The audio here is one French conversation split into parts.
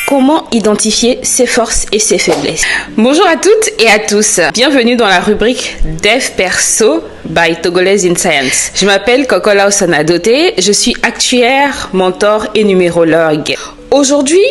Comment identifier ses forces et ses faiblesses? Bonjour à toutes et à tous. Bienvenue dans la rubrique Dev Perso by Togolese in Science. Je m'appelle Kokola Osanadote. Je suis actuaire, mentor et numérologue. Aujourd'hui,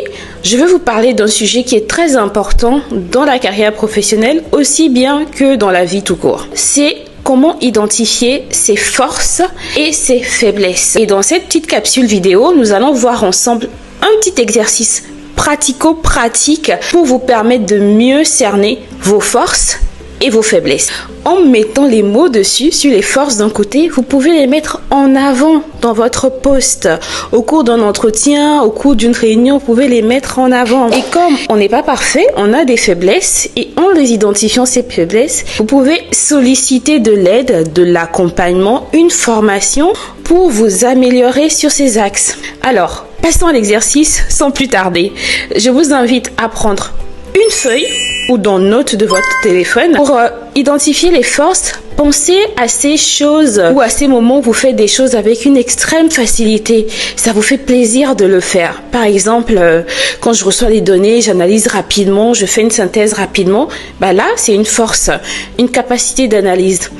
je vais vous parler d'un sujet qui est très important dans la carrière professionnelle aussi bien que dans la vie tout court. C'est comment identifier ses forces et ses faiblesses. Et dans cette petite capsule vidéo, nous allons voir ensemble un petit exercice pratico-pratique pour vous permettre de mieux cerner vos forces et vos faiblesses. En mettant les mots dessus, sur les forces d'un côté, vous pouvez les mettre en avant dans votre poste. Au cours d'un entretien, au cours d'une réunion, vous pouvez les mettre en avant. Et comme on n'est pas parfait, on a des faiblesses et en les identifiant ces faiblesses, vous pouvez solliciter de l'aide, de l'accompagnement, une formation pour vous améliorer sur ces axes. Alors, passons à l'exercice sans plus tarder. Je vous invite à prendre une feuille ou dans note de votre téléphone pour identifier les forces. Pensez à ces choses ou à ces moments où vous faites des choses avec une extrême facilité. Ça vous fait plaisir de le faire. Par exemple, quand je reçois des données, j'analyse rapidement, je fais une synthèse rapidement. Là, c'est une force, une capacité d'analyse.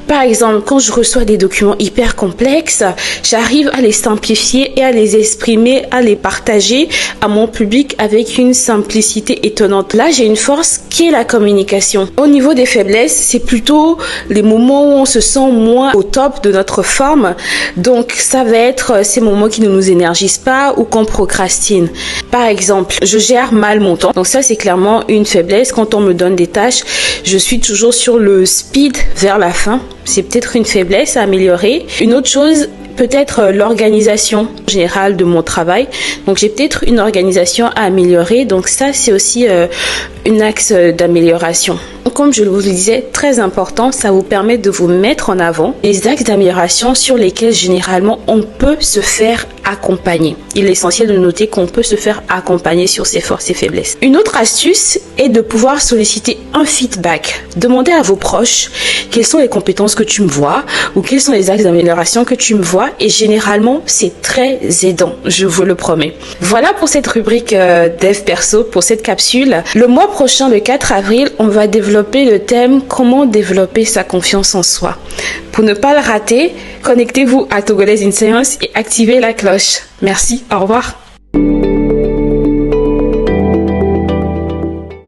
Par exemple, quand je reçois des documents hyper complexes, j'arrive à les simplifier et à les exprimer, à les partager à mon public avec une simplicité étonnante. Là, j'ai une force qui est la communication. Au niveau des faiblesses, c'est plutôt les moments où on se sent moins au top de notre forme. Donc, ça va être ces moments qui ne nous énergisent pas ou qu'on procrastine. Par exemple, je gère mal mon temps. Donc ça, c'est clairement une faiblesse. Quand on me donne des tâches, je suis toujours sur le speed vers la fin. C'est peut-être une faiblesse à améliorer. Une autre chose, peut-être l'organisation générale de mon travail. Donc, j'ai peut-être une organisation à améliorer. Donc, ça, c'est aussi un axe d'amélioration. Comme je vous le disais, très important, ça vous permet de vous mettre en avant les axes d'amélioration sur lesquels généralement on peut se faire accompagner. Il est essentiel de noter qu'on peut se faire accompagner sur ses forces et faiblesses. Une autre astuce est de pouvoir solliciter un feedback. Demandez à vos proches quelles sont les compétences que tu me vois ou quels sont les axes d'amélioration que tu me vois et généralement c'est très aidant, je vous le promets. Voilà pour cette rubrique Dev Perso, pour cette capsule. Le mois prochain, le 4 avril, on va développer le thème comment développer sa confiance en soi. Pour ne pas le rater, connectez-vous à Togolese in Science et activez la cloche. Merci, au revoir.